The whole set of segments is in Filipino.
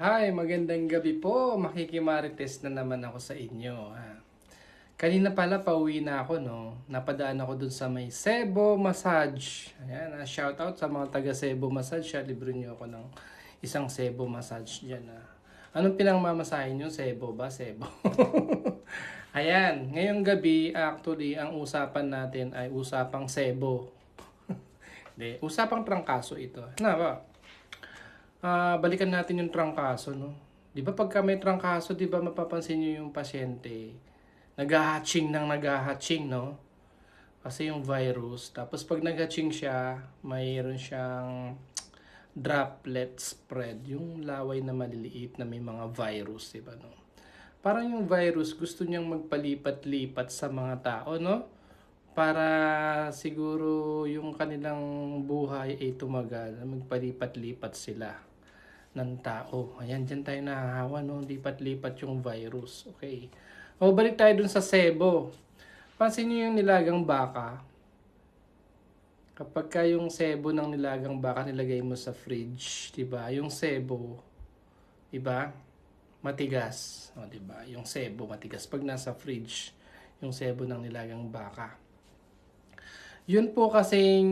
Hi, magandang gabi po. Makikimarites na naman ako sa inyo. Kanina pala pauwi na ako, no? Napadaan ako dun sa may Sebo Massage. Ayan, shout out sa mga taga Sebo Massage. Libre niyo ako ng isang Sebo Massage dyan. Anong pinangmamasahin nyo? Sebo ba? Sebo. Ayan, ngayong gabi, actually, ang usapan natin ay usapang Sebo. Hindi, usapang trangkaso ito. Ano ba? Balikan natin yung trangkaso, no? Di ba pagka may trangkaso, di ba mapapansin nyo yung pasyente, nag-hatching, no? Kasi yung virus. Tapos pag nag-hatching siya, mayroon siyang droplet spread. Yung laway na maliliit na may mga virus, di ba, no? Parang yung virus gusto niyang magpalipat-lipat sa mga tao, no? Para siguro yung kanilang buhay ay tumagal, magpalipat-lipat sila ng tao. Ayan, dyan tayo nahahawa, no? Lipat-lipat yung virus. Okay. O, balik tayo dun sa sebo. Pansin niyo yung nilagang baka. Kapag ka yung sebo ng nilagang baka nilagay mo sa fridge, 'di ba? Yung sebo, 'di ba? Matigas, o 'di ba? Yung sebo matigas pag nasa fridge, yung sebo ng nilagang baka. Yun po kasing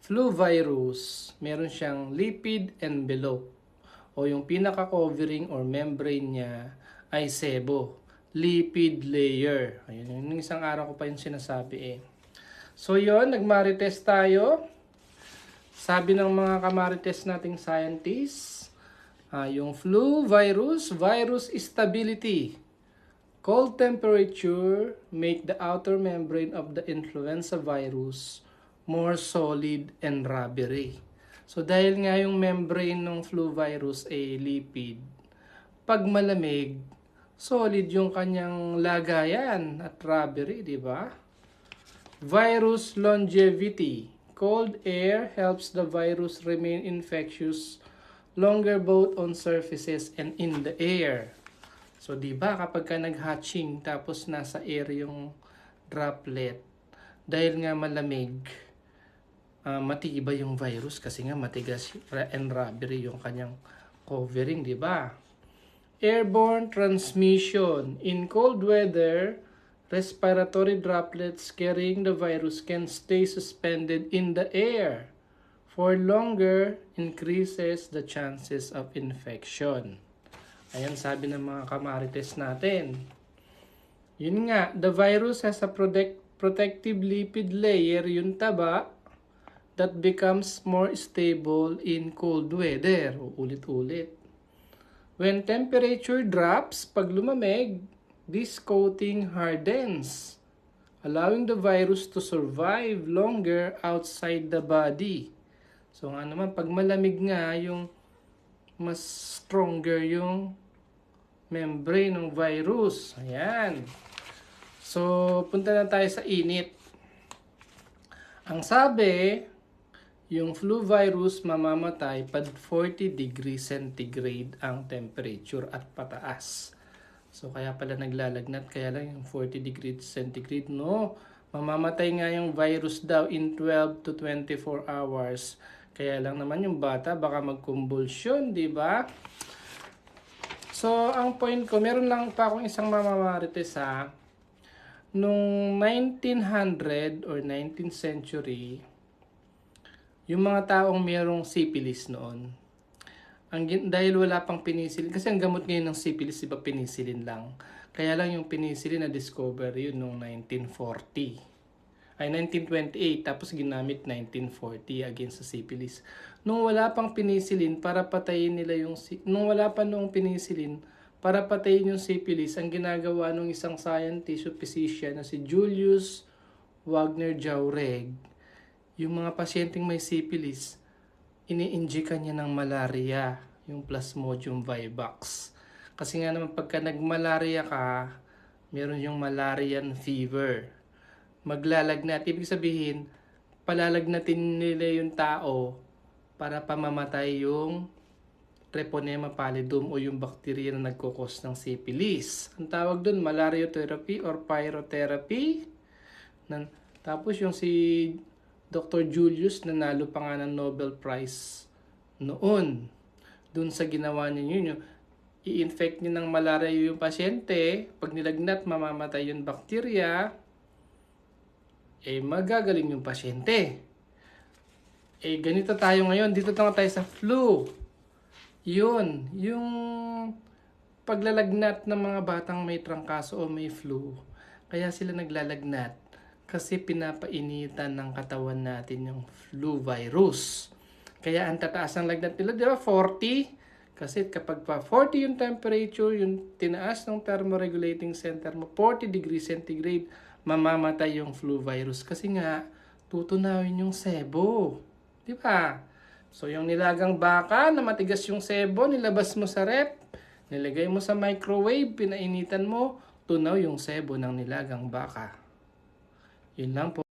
flu virus, meron siyang lipid envelope o yung pinaka-covering or membrane niya ay sebo, lipid layer. Ayun, yung isang araw ko pa yung sinasabi eh. So yun, nagmarites tayo. Sabi ng mga kamarites nating scientists, yung flu virus, virus stability. Cold temperature make the outer membrane of the influenza virus more solid and rubbery. So dahil nga yung membrane ng flu virus ay lipid, pag malamig, solid yung kanyang lagayan at rubbery, di ba? Virus longevity. Cold air helps the virus remain infectious longer both on surfaces and in the air. So, di ba kapag ka nag-hatching tapos nasa air yung droplet, dahil nga malamig, matibay yung virus kasi nga matigas and rubbery yung kanyang covering, di ba? Airborne transmission. In cold weather, respiratory droplets carrying the virus can stay suspended in the air for longer, increases the chances of infection. Ayan sabi ng mga kamarites natin. Yun nga, the virus has a protective lipid layer, yung taba, that becomes more stable in cold weather. Ulit-ulit. When temperature drops, pag lumamig, this coating hardens, allowing the virus to survive longer outside the body. So nga naman, pag malamig nga, yung mas stronger yung membrane ng virus. Ayan. So, punta na tayo sa init. Ang sabi, yung flu virus mamamatay pag 40 degrees centigrade ang temperature at pataas. So, kaya pala naglalagnat, kaya lang yung 40 degrees centigrade. No, mamamatay nga yung virus daw in 12 to 24 hours. Kaya lang naman yung bata baka magkumbulsyon, di ba? So, ang point ko, meron lang pa akong isang mamamarites ha. Nung 1900 or 19th century, yung mga taong merong syphilis noon, dahil wala pang penicillin, kasi ang gamot ngayon ng syphilis, iba penicillin lang. Kaya lang yung penicillin na discover yun noong 1940. Ay 1928, tapos ginamit 1940 against sa syphilis. Nung wala pang penicillin para patayin nila yung nung wala pa noong penicillin para patayin yung syphilis, ang ginagawa ng isang scientist o physician na si Julius Wagner Jauregg, yung mga pasyenteng may syphilis, ini-inject niya ng malaria, yung Plasmodium vivax. Kasi nga naman pagka nagmalaria ka, meron yung malarian fever. Maglalagnat. Ibig sabihin, palalagnatin nila yung tao para pamamatay yung Treponema pallidum o yung bakterya na nagkukos ng syphilis. Ang tawag dun, malariotherapy or pyrotherapy. Tapos yung si Dr. Julius nanalo pa nga ng Nobel Prize noon. dun sa ginawa niyo yun, yung i-infect niyo ng malaria yung pasyente, pag nilagnat, mamamatay yung bakterya, magagaling yung pasyente. Ganito tayo ngayon, dito na tayo sa flu. Yun, yung paglalagnat ng mga batang may trangkaso o may flu. Kaya sila naglalagnat kasi pinapainitan ng katawan natin yung flu virus. Kaya ang tataas ng lagnat nila, di ba? 40. Kasi kapag pa 40 yung temperature, yung tinaas ng thermoregulating center mo, 40 degrees centigrade, mamamatay yung flu virus. Kasi nga, tutunawin yung sebo. Di ba? So, yung nilagang baka na matigas yung sebo, nilabas mo sa rep, nilagay mo sa microwave, pinainitan mo, tunaw yung sebo ng nilagang baka. Yun lang po.